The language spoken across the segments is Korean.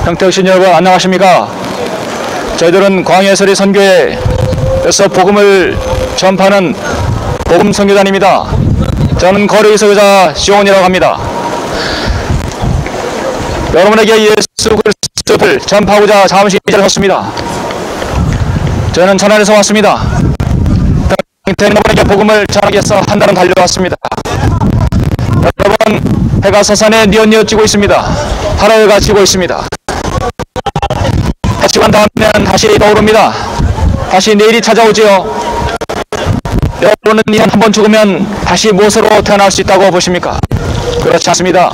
평택신 여러분 안녕하십니까? 저희들은 광해설의 선교회에서 복음을 전파하는 복음 선교단입니다. 저는 거리 설교자 시온이라고 합니다. 여러분에게 예수 그리스도를 전파하고자 잠시 이 자리에 섰습니다. 저는 천안에서 왔습니다. 평택 여러분에게 복음을 전하기 위해서 한 달은 달려왔습니다. 여러분, 해가 서산에 뉘엿뉘엿 지고 있습니다. 하늘가 지고 있습니다. 해치고 난 다음에는 다시 떠오릅니다. 다시 내일이 찾아오지요. 여러분은 인생 한번 죽으면 다시 무엇으로 태어날 수 있다고 보십니까? 그렇지 않습니다.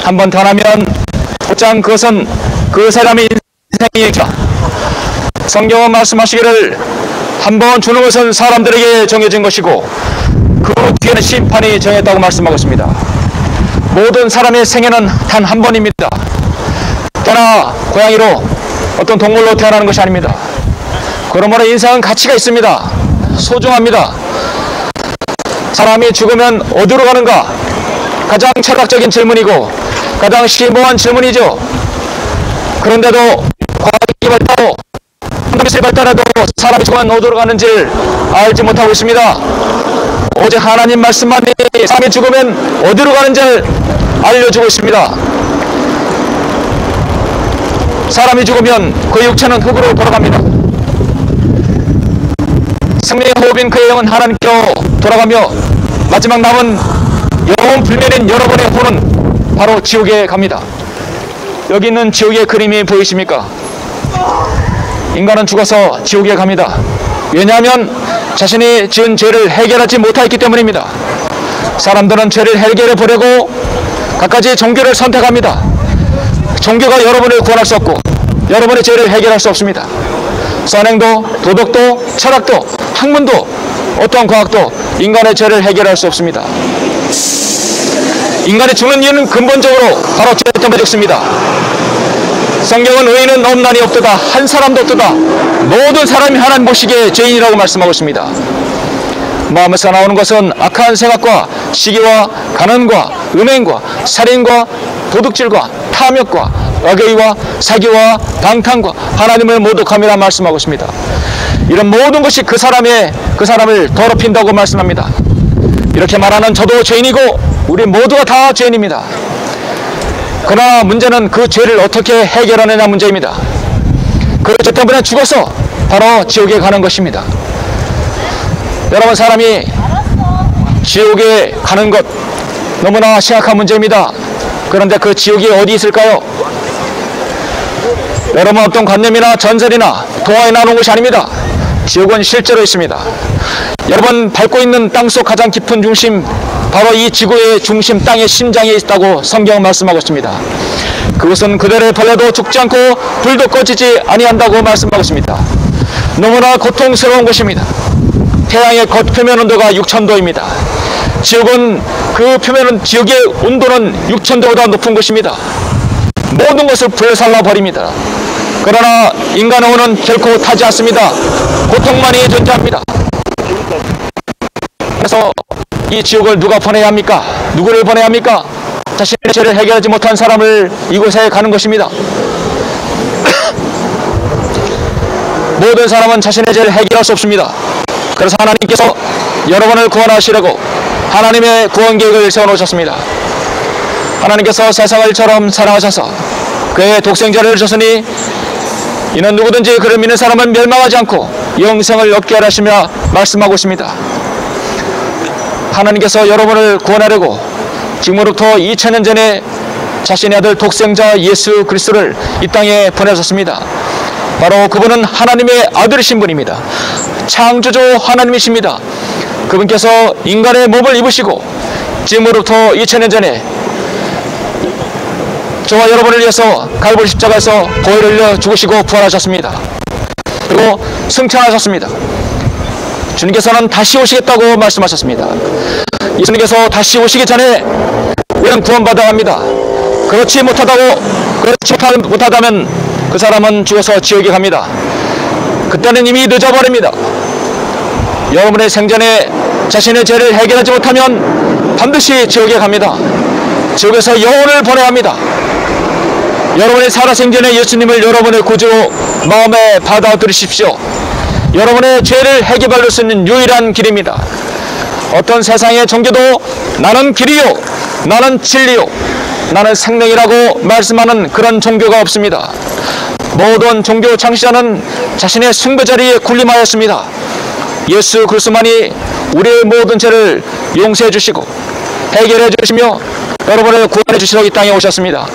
한번 태어나면 곧장 그것은 그 사람의 인생이니까. 성경은 말씀하시기를 한번 주는 것은 사람들에게 정해진 것이고 그 뒤에는 심판이 정했다고 말씀하고 있습니다. 모든 사람의 생애는 단 한 번입니다. 떠나 고양이로 어떤 동물로 태어나는 것이 아닙니다. 그러므로 인생은 가치가 있습니다. 소중합니다. 사람이 죽으면 어디로 가는가? 가장 철학적인 질문이고 가장 심오한 질문이죠. 그런데도 과학이 발달하고 인간이 발달해도 사람이 죽으면 어디로 가는지를 알지 못하고 있습니다. 오직 하나님 말씀만이 사람이 죽으면 어디로 가는지를 알려주고 있습니다. 사람이 죽으면 그 육체는 흙으로 돌아갑니다. 생명의 호흡인 그의 영은 하나님께로 돌아가며 마지막 남은 영혼 불멸인 여러분의 혼은 바로 지옥에 갑니다. 여기 있는 지옥의 그림이 보이십니까? 인간은 죽어서 지옥에 갑니다. 왜냐하면 자신이 지은 죄를 해결하지 못했기 때문입니다. 사람들은 죄를 해결해 보려고 갖가지 종교를 선택합니다. 종교가 여러분을 구원할 수 없고 여러분의 죄를 해결할 수 없습니다. 선행도 도덕도 철학도 학문도 어떠한 과학도 인간의 죄를 해결할 수 없습니다. 인간이 죽는 이유는 근본적으로 바로 죄 때문에 죽습니다. 성경은 의인은 없나니 없도다 한 사람도 없도다 모든 사람이 하나님 보시기에 죄인이라고 말씀하고 있습니다. 마음에서 나오는 것은 악한 생각과 시기와 가난과 음행과 살인과 도둑질과 탐욕과 악의와 사기와 방탕과 하나님을 모독함이라 말씀하고 있습니다. 이런 모든 것이 그 사람을 더럽힌다고 말씀합니다. 이렇게 말하는 저도 죄인이고 우리 모두가 다 죄인입니다. 그러나 문제는 그 죄를 어떻게 해결하느냐 문제입니다. 그 죄 때문에 죽어서 바로 지옥에 가는 것입니다. 여러분, 사람이 지옥에 가는 것 너무나 심각한 문제입니다. 그런데 그 지옥이 어디 있을까요? 여러분, 어떤 관념이나 전설이나 동화에 나오는 것이 아닙니다. 지옥은 실제로 있습니다. 여러분 밟고 있는 땅속 가장 깊은 중심, 바로 이 지구의 중심 땅의 심장에 있다고 성경은 말씀하고 있습니다. 그것은 그대를 벌려도 죽지 않고 불도 꺼지지 아니한다고 말씀하고 있습니다. 너무나 고통스러운 것입니다. 태양의 겉표면 온도가 6000도입니다. 지옥은 그 표면은 지옥의 온도는 6000도보다 높은 것입니다. 모든 것을 불살라 버립니다. 그러나 인간의 혼은 결코 타지 않습니다. 고통만이 존재합니다. 그래서 이 지옥을 누가 보내야 합니까? 누구를 보내야 합니까? 자신의 죄를 해결하지 못한 사람을 이곳에 가는 것입니다. 모든 사람은 자신의 죄를 해결할 수 없습니다. 그래서 하나님께서 여러분을 구원하시려고 하나님의 구원 계획을 세워놓으셨습니다. 하나님께서 세상을 처럼 사랑하셔서 그의 독생자를 주셨으니 이는 누구든지 그를 믿는 사람은 멸망하지 않고 영생을 얻게 하시며 말씀하고 있습니다. 하나님께서 여러분을 구원하려고 지금으로부터 2000년 전에 자신의 아들 독생자 예수 그리스도를 이 땅에 보내셨습니다. 바로 그분은 하나님의 아들이신 분입니다. 창조주 하나님이십니다. 그분께서 인간의 몸을 입으시고 지금으로부터 2000년 전에 저와 여러분을 위해서 갈보리 십자가에서 보혈을 흘려 죽으시고 부활하셨습니다. 그리고 승천하셨습니다. 주님께서는 다시 오시겠다고 말씀하셨습니다. 예수님께서 다시 오시기 전에 우리는 구원받아야 합니다. 그렇지 못하다면 그 사람은 죽어서 지옥에 갑니다. 그때는 이미 늦어버립니다. 여러분의 생전에 자신의 죄를 해결하지 못하면 반드시 지옥에 갑니다. 지옥에서 영혼을 보내야 합니다. 여러분의 살아생전에 예수님을 여러분의 구주로 마음에 받아들이십시오. 여러분의 죄를 해결할 수 있는 유일한 길입니다. 어떤 세상의 종교도 나는 길이요, 나는 진리요, 나는 생명이라고 말씀하는 그런 종교가 없습니다. 모든 종교 창시자는 자신의 숭배 자리에 군림하였습니다. 예수 그리스도만이 우리의 모든 죄를 용서해 주시고 해결해 주시며 여러분을 구원해 주시러 이 땅에 오셨습니다.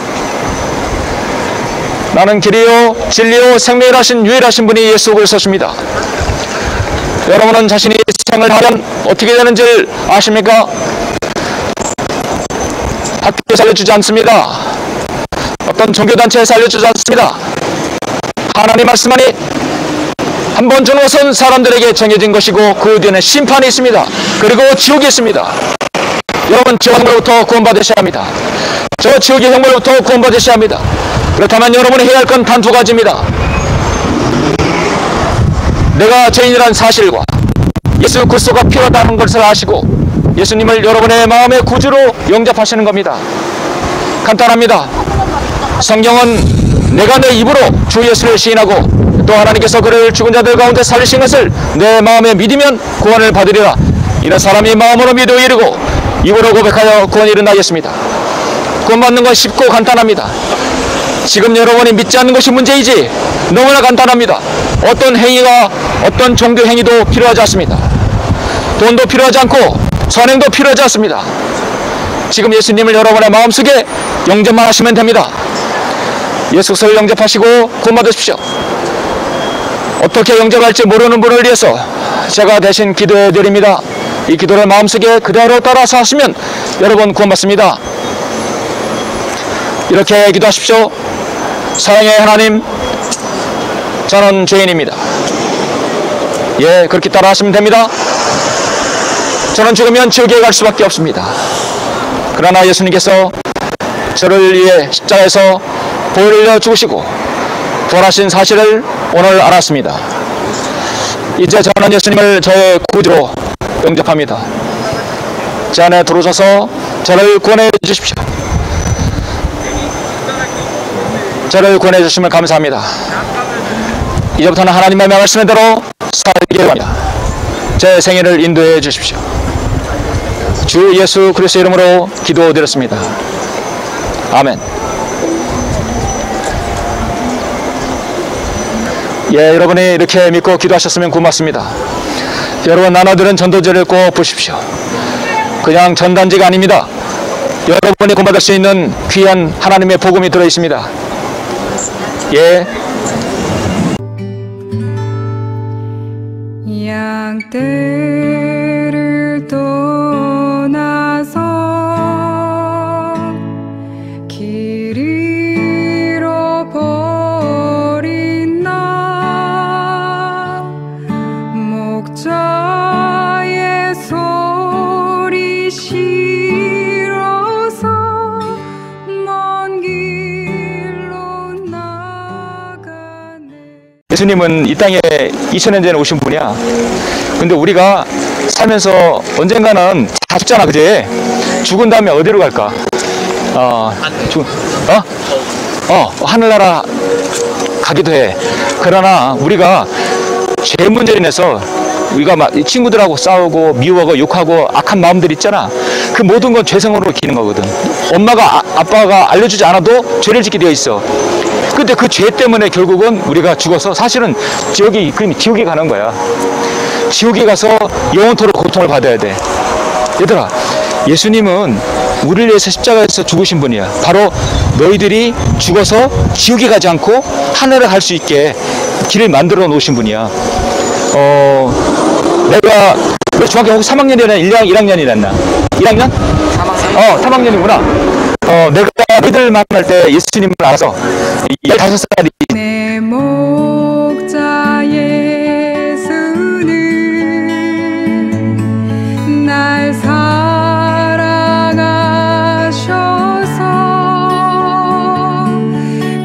나는 길이요 진리요 생명이라 하신 유일하신 분이 예수 그리스도십니다. 여러분은 자신이 세상을 하면 어떻게 되는지를 아십니까? 학교에 살려주지 않습니다. 어떤 종교단체에 살려주지 않습니다. 하나님 말씀만이 한 번 주는 사람들에게 정해진 것이고 그 뒤에는 심판이 있습니다. 그리고 지옥이 있습니다. 여러분 지옥의 형벌로부터 구원받으셔야 합니다. 저 지옥의 형벌로부터 구원받으셔야 합니다. 그렇다면 여러분이 해야 할 건 단 두 가지입니다. 내가 죄인이라는 사실과 예수 그리스도가 필요하다는 것을 아시고 예수님을 여러분의 마음의 구주로 영접하시는 겁니다. 간단합니다. 성경은 내가 내 입으로 주 예수를 시인하고 또 하나님께서 그를 죽은 자들 가운데 살리신 것을 내 마음에 믿으면 구원을 받으리라. 이런 사람이 마음으로 믿어 이르고 입으로 고백하여 구원이 이른다였습니다. 구원받는 건 쉽고 간단합니다. 지금 여러분이 믿지 않는 것이 문제이지 너무나 간단합니다. 어떤 행위가 어떤 종교 행위도 필요하지 않습니다. 돈도 필요하지 않고 선행도 필요하지 않습니다. 지금 예수님을 여러분의 마음속에 영접만 하시면 됩니다. 예수를 영접하시고 구원받으십시오. 어떻게 영접할지 모르는 분을 위해서 제가 대신 기도해 드립니다. 이 기도를 마음속에 그대로 따라서 하시면 여러분 구원받습니다. 이렇게 기도하십시오. 사랑의 하나님, 저는 죄인입니다. 예, 그렇게 따라 하시면 됩니다. 저는 죽으면 지옥에 갈 수밖에 없습니다. 그러나 예수님께서 저를 위해 십자가에서 보혈을 흘려 죽으시고 부활하신 사실을 오늘 알았습니다. 이제 저는 예수님을 저의 구주로 영접합니다. 제 안에 들어오셔서 저를 구원해 주십시오. 저를 구원해 주시면 감사합니다. 이제부터는 하나님의 말씀대로 살게 합니다. 제 생애를 인도해 주십시오. 주 예수 그리스도 이름으로 기도드렸습니다. 아멘. 예, 여러분이 이렇게 믿고 기도하셨으면 고맙습니다. 여러분 나눠드린 전도지를 꼭 보십시오. 그냥 전단지가 아닙니다. 여러분이 구원받을 수 있는 귀한 하나님의 복음이 들어있습니다. 예. 양떼를 떠나서 길 잃어버린 나 목자의 소리 싫어서 먼 길로 나가네. 예수님은 이 땅에 2000년 전에 오신 분이야. 근데 우리가 살면서 언젠가는 다 죽잖아, 그제? 죽은 다음에 어디로 갈까? 하늘나라 가기도 해. 그러나 우리가 죄 문제로 인해서 우리가 막 친구들하고 싸우고 미워하고 욕하고 악한 마음들 있잖아. 그 모든 건 죄성으로 기는 거거든. 엄마가 아빠가 알려주지 않아도 죄를 짓게 되어 있어. 근데 그 죄 때문에 결국은 우리가 죽어서 사실은 지옥에 가는 거야. 지옥에 가서 영원토록 고통을 받아야 돼. 얘들아, 예수님은 우리를 위해서 십자가에서 죽으신 분이야. 바로 너희들이 죽어서 지옥에 가지 않고 하늘에 갈 수 있게 길을 만들어 놓으신 분이야. 내가 중학교 혹시 3학년이나 1학년이랬나? 1학년? 3학년? 3학년이구나. 내가 너희들 만날 때 예수님을 알아서 15살이 내 목자 예수는 날 사랑하셔서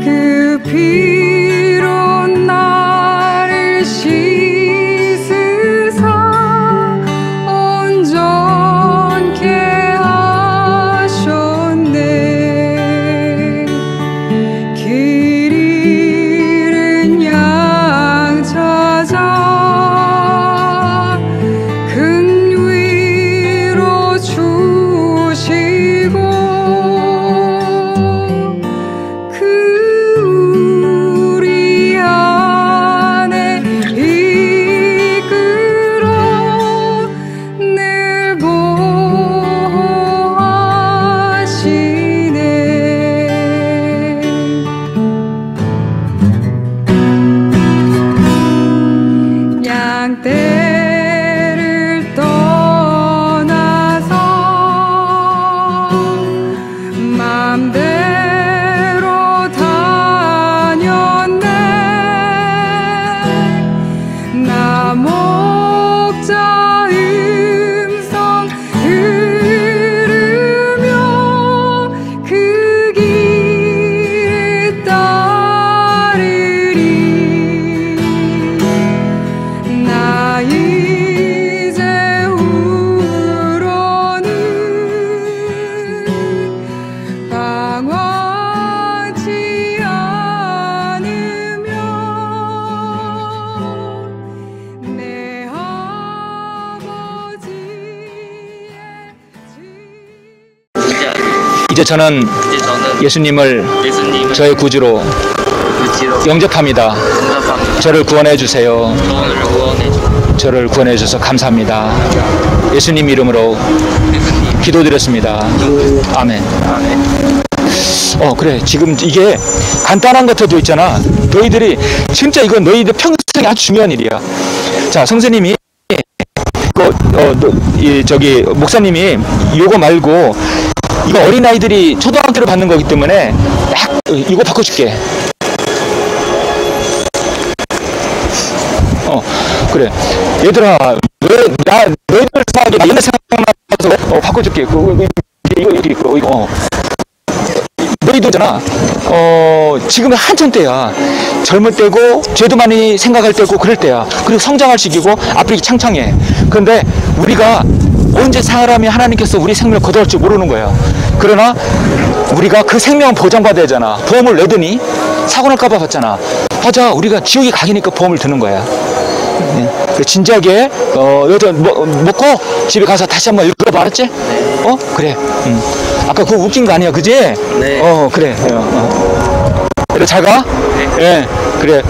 그 피로 나를 씻으사 온전케 하셨네. 이제 저는 예수님을 저의 구주로 영접합니다. 저를 구원해 주세요. 저를 구원해 주셔서 감사합니다. 예수님 이름으로 기도드렸습니다. 아멘. 그래. 지금 이게 간단한 것들도 있잖아. 너희들이 진짜 이건 너희들 평생에 아주 중요한 일이야. 자, 성수님이 저기 목사님이 요거 말고 이거 어린아이들이 초등학교 때를 받는 거기 때문에 이거 바꿔줄게. 그래. 얘들아, 너희들 생각에 옛날 생각나서 바꿔줄게. 이거. 너희들잖아. 지금은 한참 때야. 젊을 때고, 죄도 많이 생각할 때고, 그럴 때야. 그리고 성장할 시기고, 앞이 창창해. 그런데 우리가 언제 사람이 하나님께서 우리 생명을 거둬올지 모르는 거야. 그러나 우리가 그 생명은 보장받아야 되잖아. 보험을 내더니 사고 날까봐 받잖아. 맞아. 우리가 지옥에 가기니까 보험을 드는 거야. 진지하게 여자 먹고 집에 가서 다시 한번 읽어봐. 알았지? 그래. 아까 그거 웃긴 거 아니야, 그지? 네. 그래. 그래, 잘 가? 네. 그래.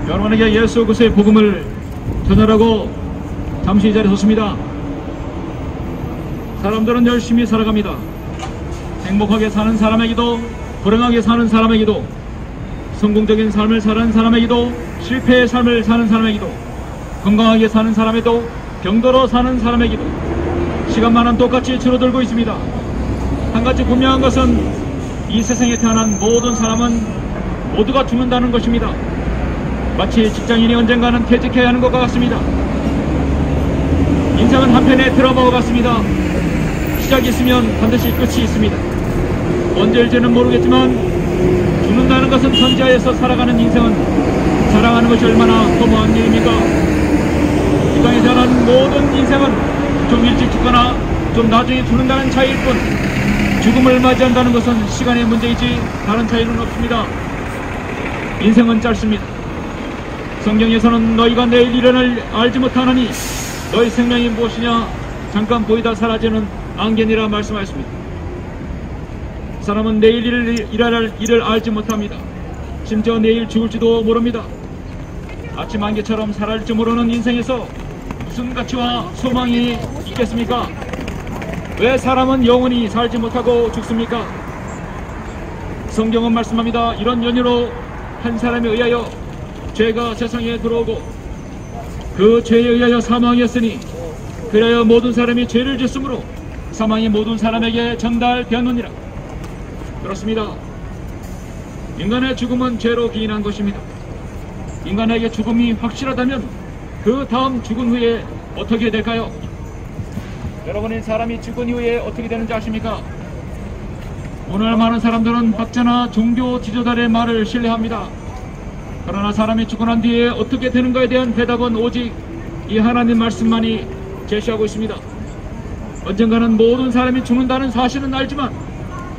여러분에게 예수 그리스도의 복음을 전하라고 잠시 이 자리에 섰습니다. 사람들은 열심히 살아갑니다. 행복하게 사는 사람에게도, 불행하게 사는 사람에게도, 성공적인 삶을 사는 사람에게도, 실패의 삶을 사는 사람에게도, 건강하게 사는 사람에도, 병들어 사는 사람에게도 시간만은 똑같이 줄어들고 있습니다. 한 가지 분명한 것은 이 세상에 태어난 모든 사람은 모두가 죽는다는 것입니다. 마치 직장인이 언젠가는 퇴직해야 하는 것과 같습니다. 인생은 한편의 드라마와 같습니다. 시작이 있으면 반드시 끝이 있습니다. 언제일지는 모르겠지만 죽는다는 것은 전제하에서 살아가는 인생은 사랑하는 것이 얼마나 허무한 일입니까? 이 땅에 태어난 모든 인생은 좀 일찍 죽거나 좀 나중에 죽는다는 차이일 뿐, 죽음을 맞이한다는 것은 시간의 문제이지 다른 차이는 없습니다. 인생은 짧습니다. 성경에서는 너희가 내일 일을 알지 못하느니 너희 생명이 무엇이냐 잠깐 보이다 사라지는 안개니라 말씀하였습니다. 사람은 내일 일을 알지 못합니다. 심지어 내일 죽을지도 모릅니다. 아침 안개처럼 사라질지 모르는 인생에서 무슨 가치와 소망이 있겠습니까? 왜 사람은 영원히 살지 못하고 죽습니까? 성경은 말씀합니다. 이런 연유로 한 사람에 의하여 죄가 세상에 들어오고 그 죄에 의하여 사망이었으니 그래야 모든 사람이 죄를 짓으므로 사망이 모든 사람에게 전달되었느니라. 그렇습니다. 인간의 죽음은 죄로 기인한 것입니다. 인간에게 죽음이 확실하다면 그 다음 죽은 후에 어떻게 될까요? 여러분은 사람이 죽은 이후에 어떻게 되는지 아십니까? 오늘 많은 사람들은 학자나 종교 지도자의 말을 신뢰합니다. 그러나 사람이 죽고 난 뒤에 어떻게 되는가에 대한 대답은 오직 이 하나님 말씀만이 제시하고 있습니다. 언젠가는 모든 사람이 죽는다는 사실은 알지만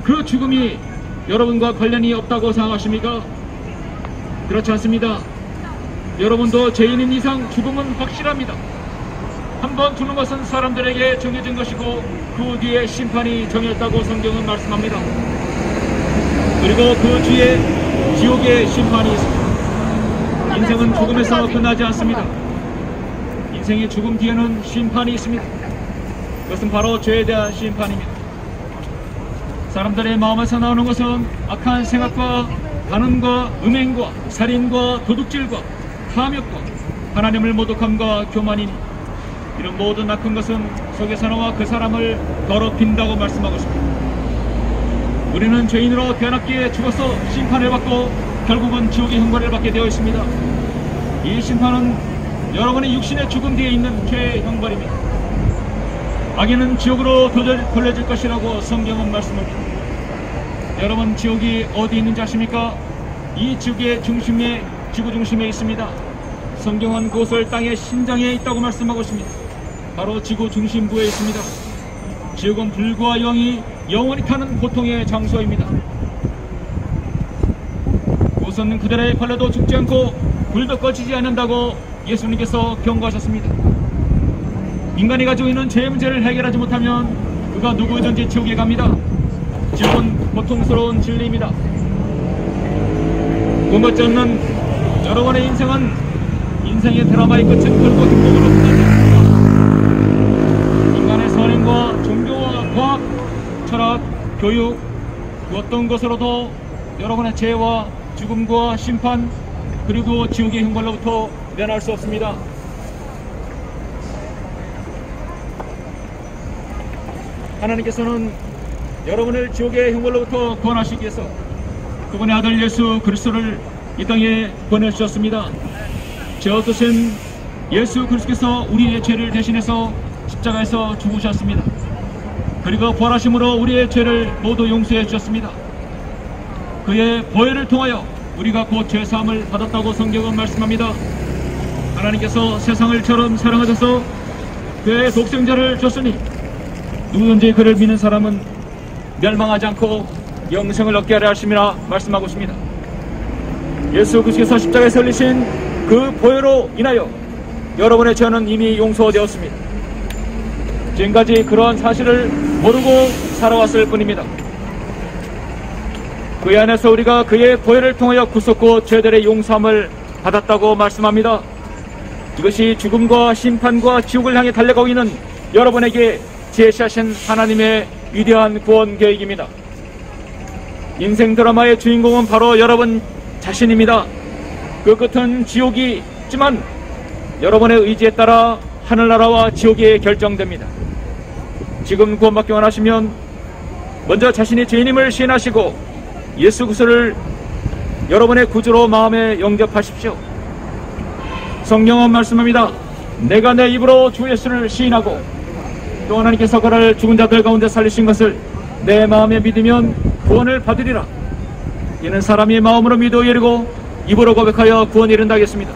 그 죽음이 여러분과 관련이 없다고 생각하십니까? 그렇지 않습니다. 여러분도 죄인인 이상 죽음은 확실합니다. 한번 죽는 것은 사람들에게 정해진 것이고 그 뒤에 심판이 정해졌다고 성경은 말씀합니다. 그리고 그 뒤에 지옥의 심판이 있습니다. 인생은 죽음에서 끝나지 않습니다. 인생의 죽음 뒤에는 심판이 있습니다. 그것은 바로 죄에 대한 심판입니다. 사람들의 마음에서 나오는 것은 악한 생각과 간음과 음행과 살인과 도둑질과 탐욕과 하나님을 모독함과 교만임, 이런 모든 악한 것은 속에서 나와 그 사람을 더럽힌다고 말씀하고 있습니다. 우리는 죄인으로 태어났기에 죽어서 심판을 받고 결국은 지옥의 형벌을 받게 되어 있습니다. 이 심판은 여러분의 육신의 죽음 뒤에 있는 죄의 형벌입니다. 악인은 지옥으로 돌려질 것이라고 성경은 말씀합니다. 여러분, 지옥이 어디 있는지 아십니까? 이 지옥의 중심에, 지구 중심에 있습니다. 성경은 그곳을 땅의 신장에 있다고 말씀하고 있습니다. 바로 지구 중심부에 있습니다. 지옥은 불과 영이 영원히 타는 고통의 장소입니다. 그곳은 그들의 벌레도 죽지 않고 불도 꺼지지 않는다고 예수님께서 경고하셨습니다. 인간이 가지고 있는 죄의 문제를 해결하지 못하면 그가 누구든지 지옥에 갑니다. 지옥은 고통스러운 진리입니다. 꿈같지 않는 여러분의 인생은 인생의 드라마의 끝은 결국 행복으로 끝납니다. 인간의 선행과 종교와 과학, 철학, 교육, 그 어떤 것으로도 여러분의 죄와 죽음과 심판, 그리고 지옥의 형벌로부터 면할 수 없습니다. 하나님께서는 여러분을 지옥의 형벌로부터 구원하시기 위해서 그분의 아들 예수 그리스도를 이 땅에 보내주셨습니다. 죄 없으신 예수 그리스도께서 우리의 죄를 대신해서 십자가에서 죽으셨습니다. 그리고 부활하심으로 우리의 죄를 모두 용서해 주셨습니다. 그의 보혈을 통하여 우리가 곧 죄사함을 받았다고 성경은 말씀합니다. 하나님께서 세상을 처럼 사랑하셔서 그의 독생자를 줬으니 누구든지 그를 믿는 사람은 멸망하지 않고 영생을 얻게 하려 하심이라 말씀하고 있습니다. 예수 그리스도께서 십자가에 설리신 그 보혈로 인하여 여러분의 죄는 이미 용서되었습니다. 지금까지 그러한 사실을 모르고 살아왔을 뿐입니다. 그 안에서 우리가 그의 보혈을 통하여 구속고 죄들의 용서함을 받았다고 말씀합니다. 이것이 죽음과 심판과 지옥을 향해 달려가고 있는 여러분에게 제시하신 하나님의 위대한 구원 계획입니다. 인생 드라마의 주인공은 바로 여러분 자신입니다. 그 끝은 지옥이 있지만 여러분의 의지에 따라 하늘나라와 지옥이 결정됩니다. 지금 구원받기 원하시면 먼저 자신이 죄인임을 시인하시고 예수 그리스도를 여러분의 구주로 마음에 영접하십시오. 성경은 말씀합니다. 내가 내 입으로 주 예수를 시인하고 또 하나님께서 그를 죽은 자들 가운데 살리신 것을 내 마음에 믿으면 구원을 받으리라. 이는 사람이 마음으로 믿어 이르고 입으로 고백하여 구원에 이른다 하겠습니다.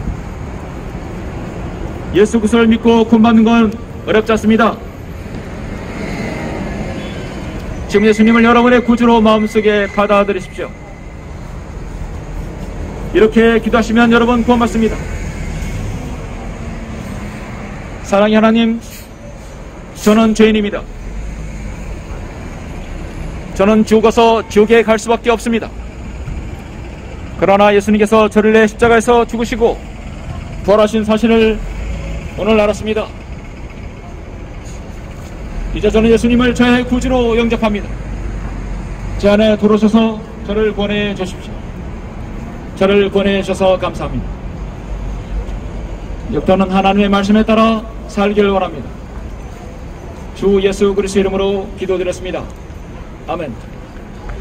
예수 그리스도를 믿고 구원받는 건 어렵지 않습니다. 지금 예수님을 여러분의 구주로 마음속에 받아들이십시오. 이렇게 기도하시면 여러분 구원받습니다. 사랑의 하나님, 저는 죄인입니다. 저는 죽어서 지옥에 갈 수밖에 없습니다. 그러나 예수님께서 저를 내 십자가에서 죽으시고 부활하신 사실을 오늘 알았습니다. 이제 저는 예수님을 저의 구주로 영접합니다. 제 안에 들어오셔서 저를 구원해 주십시오. 저를 구원해 주셔서 감사합니다. 역사는 하나님의 말씀에 따라 살기를 원합니다. 주 예수 그리스도 이름으로 기도드렸습니다. 아멘.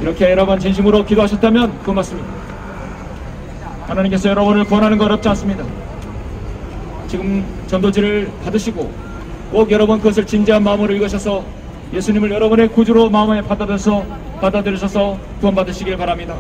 이렇게 여러분 진심으로 기도하셨다면 고맙습니다. 하나님께서 여러분을 구원하는 거 어렵지 않습니다. 지금 전도지를 받으시고 꼭 여러분 그것을 진지한 마음으로 읽으셔서 예수님을 여러분의 구주로 마음에 받아들여서 구원받으시길 바랍니다.